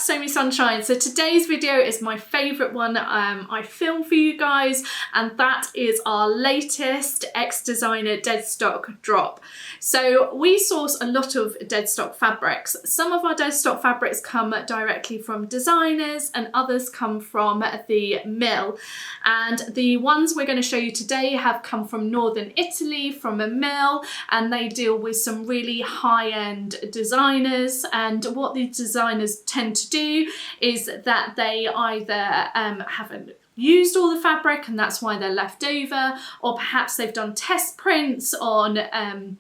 Sew Me Sunshine. So today's video is my favourite one I filmed for you guys, and that is our latest ex-designer Deadstock drop. So we source a lot of Deadstock fabrics. Some of our Deadstock fabrics come directly from designers and others come from the mill. And the ones we're going to show you today have come from northern Italy, from a mill, and they deal with some really high-end designers. And what these designers tend to do is that they either haven't used all the fabric and that's why they're left over, or perhaps they've done test prints on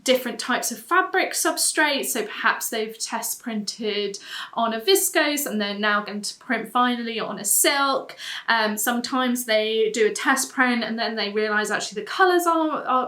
different types of fabric substrates. So perhaps they've test printed on a viscose and they're now going to print finally on a silk. Sometimes they do a test print and then they realise actually the colours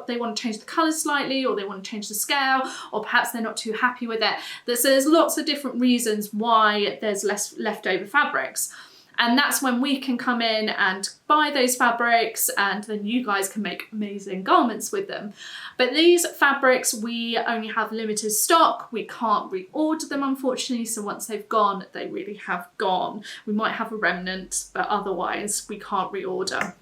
they want to change the colours slightly, or they want to change the scale, or perhaps they're not too happy with it. So there's lots of different reasons why there's less leftover fabrics. And that's when we can come in and buy those fabrics, and then you guys can make amazing garments with them. But these fabrics, we only have limited stock. We can't reorder them, unfortunately. So once they've gone, they really have gone. We might have a remnant, but otherwise we can't reorder.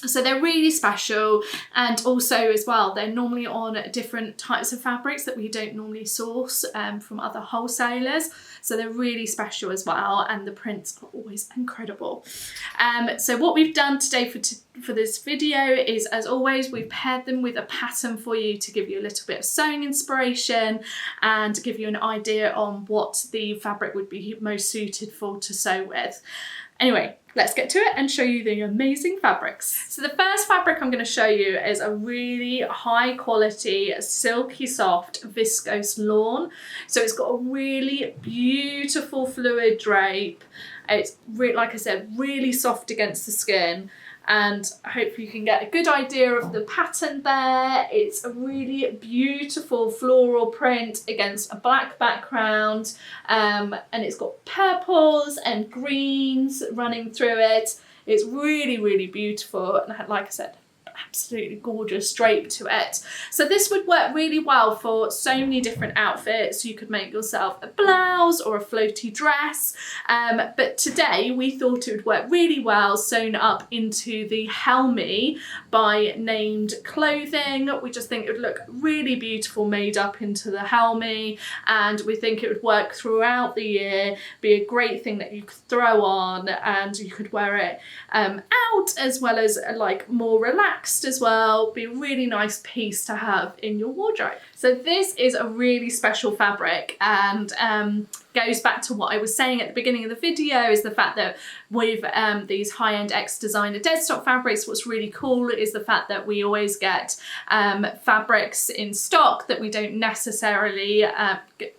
So they're really special, and also as well, they're normally on different types of fabrics that we don't normally source from other wholesalers. So they're really special as well, and the prints are always incredible. So what we've done today for this video is, as always, we've paired them with a pattern for you to give you a little bit of sewing inspiration and give you an idea on what the fabric would be most suited for to sew with. Anyway, let's get to it and show you the amazing fabrics. So the first fabric I'm going to show you is a really high quality, silky soft viscose lawn. So it's got a really beautiful fluid drape. It's, like I said, really soft against the skin. And hopefully you can get a good idea of the pattern there. It's a really beautiful floral print against a black background, and it's got purples and greens running through it. It's really, really beautiful, and like I said, absolutely gorgeous drape to it. So this would work really well for so many different outfits. You could make yourself a blouse or a floaty dress, but today we thought it would work really well sewn up into the Helmi by Named Clothing. We just think it would look really beautiful made up into the Helmi, and we think it would work throughout the year, be a great thing that you could throw on, and you could wear it out as well as like more relaxed as well. Be a really nice piece to have in your wardrobe. So this is a really special fabric, and goes back to what I was saying at the beginning of the video, is the fact that with these high-end ex-designer Deadstock fabrics, what's really cool is the fact that we always get fabrics in stock that we don't necessarily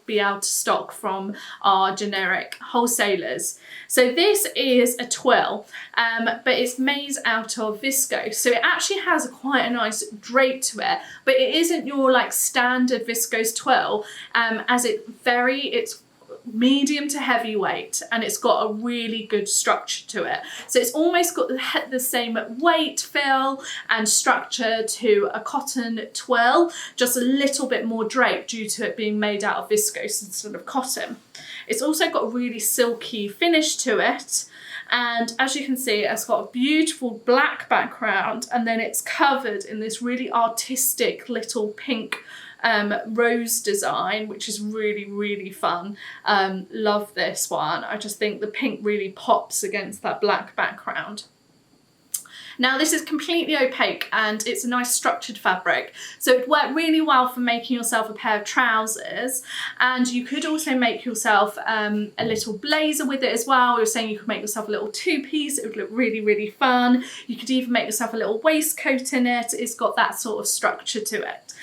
be able to stock from our generic wholesalers. So this is a twill, but it's made out of viscose. So it actually has quite a nice drape to it, but it isn't your like standard viscose twill, as it's medium to heavyweight, and it's got a really good structure to it. So it's almost got the same weight, feel and structure to a cotton twill, just a little bit more drape due to it being made out of viscose instead of cotton. It's also got a really silky finish to it, and as you can see, it's got a beautiful black background, and then it's covered in this really artistic little pink rose design, which is really, really fun. Love this one. I just think the pink really pops against that black background. Now this is completely opaque and it's a nice structured fabric, so it worked really well for making yourself a pair of trousers, and you could also make yourself a little blazer with it as well. We were saying you could make yourself a little two-piece. It would look really, really fun. You could even make yourself a little waistcoat in it. It's got that sort of structure to it.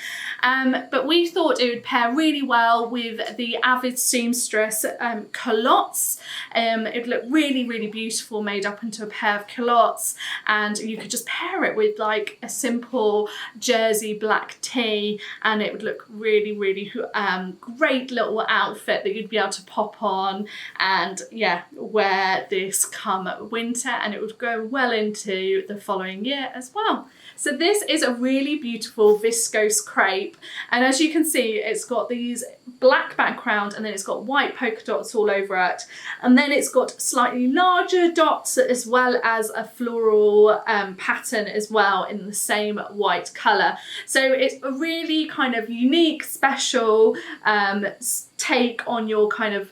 But we thought it would pair really well with the Avid Seamstress Culottes. It would look really, really beautiful made up into a pair of culottes, and you could just pair it with like a simple jersey black tee, and it would look really, really great little outfit that you'd be able to pop on and yeah, wear this come winter, and it would go well into the following year as well. So this is a really beautiful viscose crepe, and as you can see, it's got these black background and then it's got white polka dots all over it, and then it's got slightly larger dots as well as a floral pattern as well in the same white colour. So it's a really kind of unique, special take on your kind of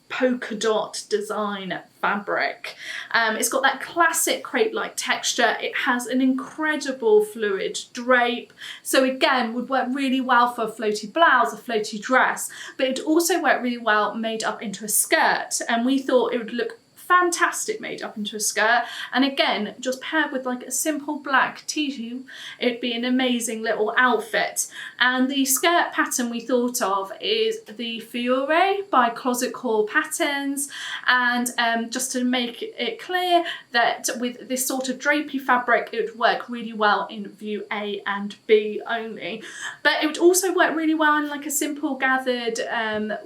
polka dot design fabric. It's got that classic crepe-like texture. It has an incredible fluid drape. So again, would work really well for a floaty blouse, a floaty dress, but it also work really well made up into a skirt. And we thought it would look fantastic made up into a skirt, and again just paired with like a simple black tutu, it'd be an amazing little outfit. And the skirt pattern we thought of is the Fiore by Closet Core Patterns, and just to make it clear that with this sort of drapey fabric it would work really well in view A and B only, but it would also work really well in like a simple gathered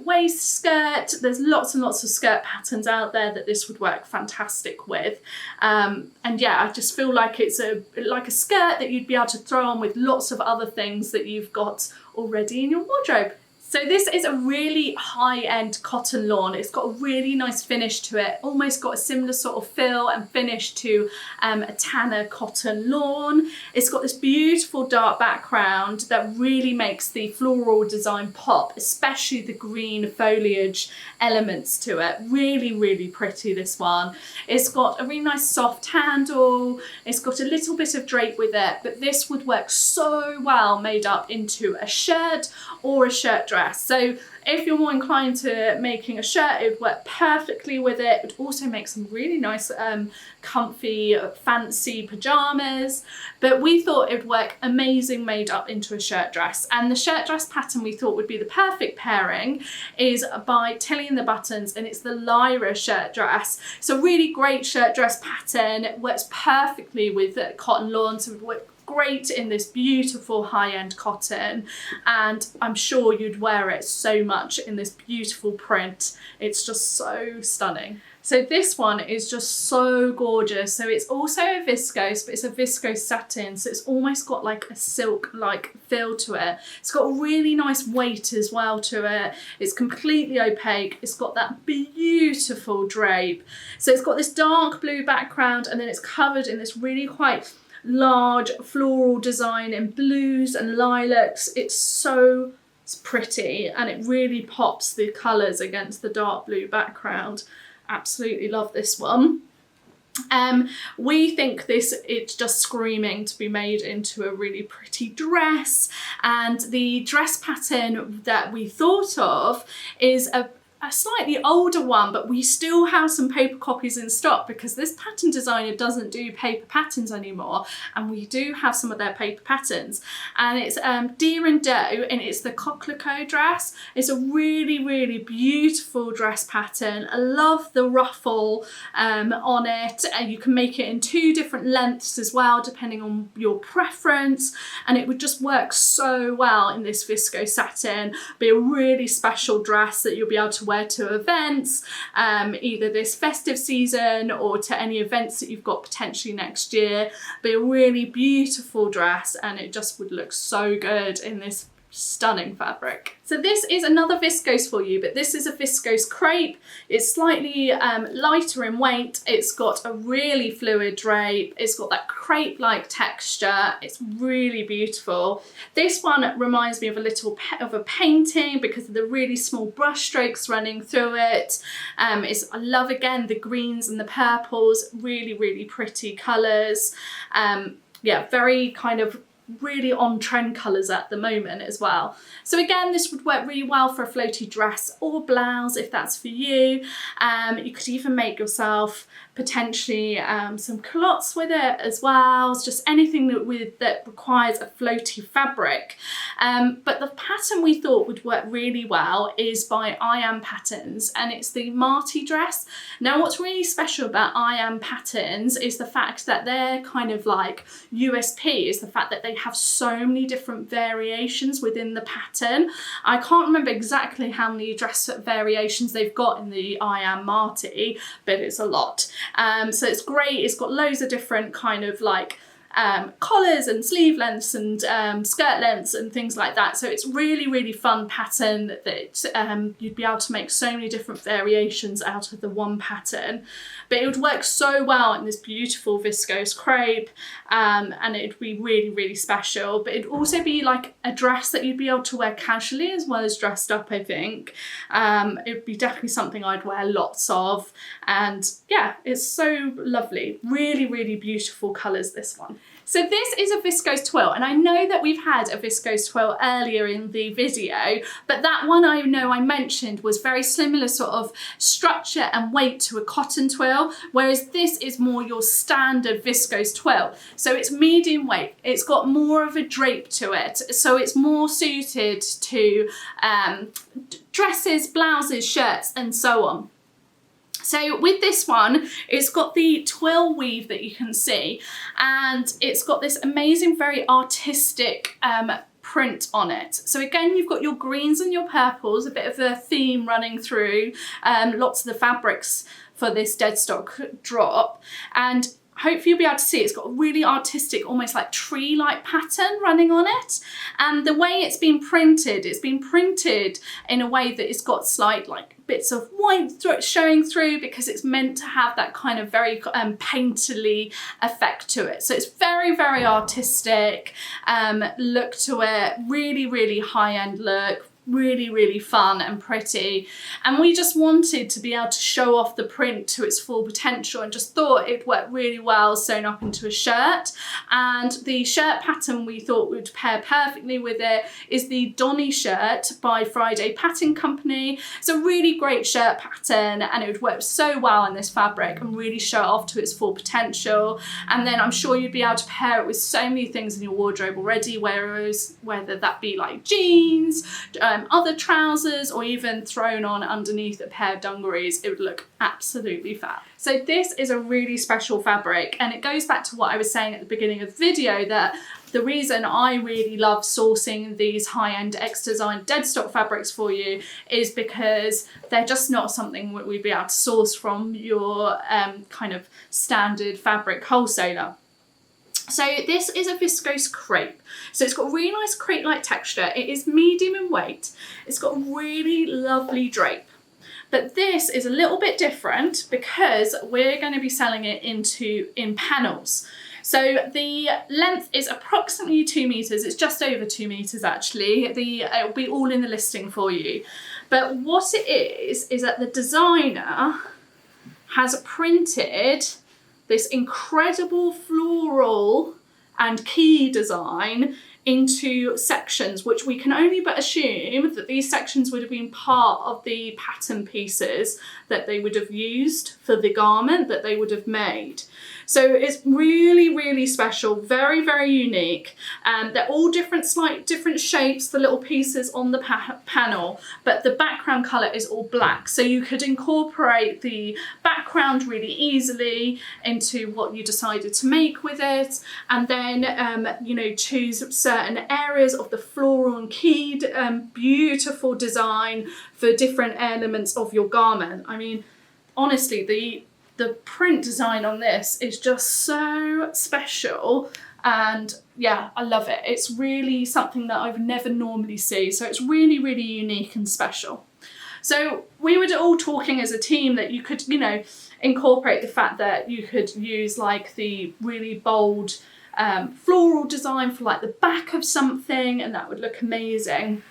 waist skirt. There's lots and lots of skirt patterns out there that this would work fantastic with, and yeah, I just feel like it's like a skirt that you'd be able to throw on with lots of other things that you've got already in your wardrobe. So this is a really high-end cotton lawn. It's got a really nice finish to it, almost got a similar sort of feel and finish to a tanner cotton lawn. It's got this beautiful dark background that really makes the floral design pop, especially the green foliage elements to it. Really, really pretty, this one. It's got a really nice soft handle. It's got a little bit of drape with it, but this would work so well made up into a shirt or a shirt dress. So if you're more inclined to making a shirt, it would work perfectly with it. It would also make some really nice comfy fancy pajamas, but we thought it would work amazing made up into a shirt dress. And the shirt dress pattern we thought would be the perfect pairing is by Tilly and the Buttons, and it's the Lyra shirt dress. So really great shirt dress pattern. It works perfectly with cotton lawn, so it would work great in this beautiful high-end cotton, and I'm sure you'd wear it so much in this beautiful print. It's just so stunning. So this one is just so gorgeous. So it's also a viscose, but it's a viscose satin, so it's almost got like a silk-like feel to it. It's got a really nice weight as well to it. It's completely opaque. It's got that beautiful drape. So it's got this dark blue background, and then it's covered in this really quite large floral design in blues and lilacs. It's so pretty, and it really pops the colours against the dark blue background. Absolutely love this one. We think it's just screaming to be made into a really pretty dress, and the dress pattern that we thought of is a slightly older one, but we still have some paper copies in stock because this pattern designer doesn't do paper patterns anymore, and we do have some of their paper patterns. And it's Deer and Doe, and it's the COQUELICOT dress. It's a really, really beautiful dress pattern. I love the ruffle on it, and you can make it in 2 different lengths as well depending on your preference, and it would just work so well in this viscose satin. Be a really special dress that you'll be able to wear to events, either this festive season or to any events that you've got potentially next year. Be a really beautiful dress, and it just would look so good in this stunning fabric. So this is another viscose for you, but this is a viscose crepe. It's slightly lighter in weight. It's got a really fluid drape. It's got that crepe-like texture. It's really beautiful. This one reminds me of a little of a painting because of the really small brush strokes running through it. I love, again, the greens and the purples. Really, really pretty colours. Yeah, very kind of really on trend colours at the moment as well. So again, this would work really well for a floaty dress or blouse if that's for you. You could even make yourself potentially some culottes with it as well. It's just anything that requires a floaty fabric. But the pattern we thought would work really well is by I Am Patterns, and it's the Marty dress. Now what's really special about I Am Patterns is the fact that they're kind of like USP is the fact that they have so many different variations within the pattern. I can't remember exactly how many dress variations they've got in the I Am Marty, but it's a lot. So it's great. It's got loads of different kind of like collars and sleeve lengths and skirt lengths and things like that. So it's really, really fun pattern that you'd be able to make so many different variations out of the one pattern. But it would work so well in this beautiful viscose crepe, and it would be really, really special. But it'd also be like a dress that you'd be able to wear casually as well as dressed up, I think. It would be definitely something I'd wear lots of. And yeah, it's so lovely. Really, really beautiful colours, this one. So this is a viscose twill, and I know that we've had a viscose twill earlier in the video, but that one I know I mentioned was very similar sort of structure and weight to a cotton twill, whereas this is more your standard viscose twill. So it's medium weight, it's got more of a drape to it, so it's more suited to dresses, blouses, shirts, and so on. So with this one, it's got the twill weave that you can see, and it's got this amazing, very artistic print on it. So again, you've got your greens and your purples, a bit of a theme running through lots of the fabrics for this Deadstock drop, and hopefully you'll be able to see it's got a really artistic, almost like tree-like pattern running on it. And the way it's been printed in a way that it's got slight like bits of white showing through, because it's meant to have that kind of very painterly effect to it. So it's very, very artistic look to it, really, really high-end look. Really, really fun and pretty, and we just wanted to be able to show off the print to its full potential, and just thought it worked really well sewn up into a shirt. And the shirt pattern we thought would pair perfectly with it is the Donny shirt by Friday Pattern Company. It's a really great shirt pattern, and it would work so well in this fabric and really show it off to its full potential. And then I'm sure you'd be able to pair it with so many things in your wardrobe already, whether that be like jeans, other trousers, or even thrown on underneath a pair of dungarees. It would look absolutely fab. So this is a really special fabric, and it goes back to what I was saying at the beginning of the video, that the reason I really love sourcing these high-end X-Design Deadstock fabrics for you is because they're just not something that we'd be able to source from your kind of standard fabric wholesaler. So this is a viscose crepe. So it's got really nice crepe-like texture. It is medium in weight. It's got really lovely drape. But this is a little bit different because we're going to be selling it in panels. So the length is approximately 2 meters. It's just over 2 meters actually. It'll be all in the listing for you. But what it is that the designer has printed this incredible floral and key design into sections, which we can only but assume that these sections would have been part of the pattern pieces that they would have used for the garment that they would have made. So it's really, really special, very, very unique. They're all slight different shapes, the little pieces on the panel, but the background colour is all black. So you could incorporate the background really easily into what you decided to make with it, and then, you know, choose certain areas of the floral and keyed beautiful design for different elements of your garment. I mean, honestly, the print design on this is just so special, and yeah, I love it. It's really something that I've never normally see, so it's really, really unique and special. So we were all talking as a team that you could, you know, incorporate the fact that you could use like the really bold floral design for like the back of something, and that would look amazing.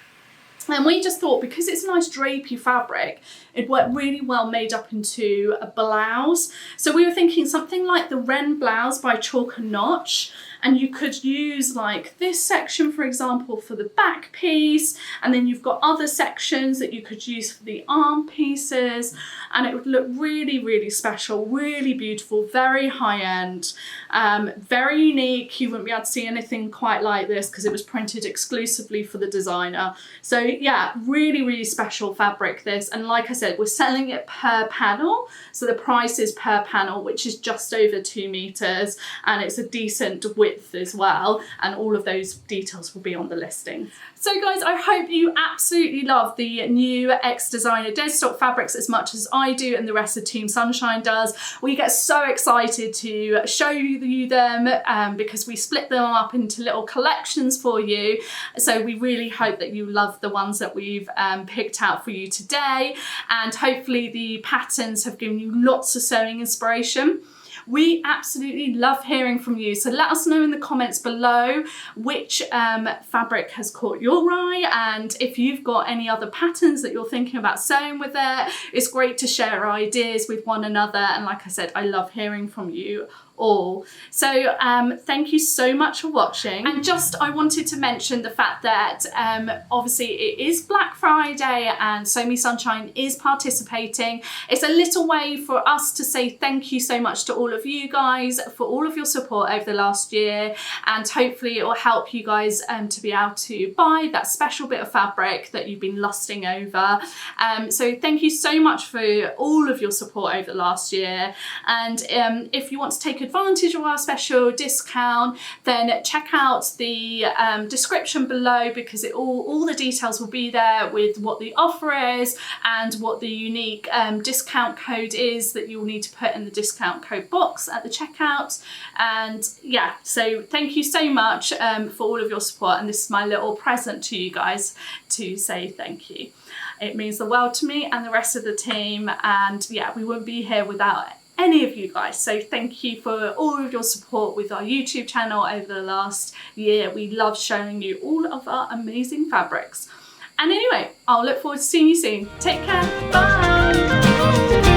And we just thought, because it's a nice drapey fabric, it'd work really well made up into a blouse. So we were thinking something like the Wren blouse by Chalk and Notch, and you could use like this section, for example, for the back piece, and then you've got other sections that you could use for the arm pieces, and it would look really, really special, really beautiful, very high-end, very unique. You wouldn't be able to see anything quite like this because it was printed exclusively for the designer. So yeah, really, really special fabric this, and like I said, we're selling it per panel, so the price is per panel, which is just over 2 meters, and it's a decent width width as well, and all of those details will be on the listing. So guys, I hope you absolutely love the new ex-designer Deadstock fabrics as much as I do and the rest of Team Sunshine does. We get so excited to show you them because we split them up into little collections for you. So we really hope that you love the ones that we've picked out for you today, and hopefully the patterns have given you lots of sewing inspiration. We absolutely love hearing from you, so let us know in the comments below which fabric has caught your eye, and if you've got any other patterns that you're thinking about sewing with it. It's great to share ideas with one another, and like I said, I love hearing from you all. So thank you so much for watching, and just I wanted to mention the fact that obviously it is Black Friday and Sew Me Sunshine is participating. It's a little way for us to say thank you so much to all of you guys for all of your support over the last year, and hopefully it will help you guys to be able to buy that special bit of fabric that you've been lusting over. So thank you so much for all of your support over the last year, and if you want to take advantage of our special discount, then check out the description below, because all the details will be there with what the offer is and what the unique discount code is that you'll need to put in the discount code box at the checkout. And yeah, so thank you so much for all of your support, and this is my little present to you guys to say thank you. It means the world to me and the rest of the team, and yeah, we wouldn't be here without any of you guys. So thank you for all of your support with our YouTube channel over the last year. We love showing you all of our amazing fabrics. And anyway, I'll look forward to seeing you soon. Take care, bye!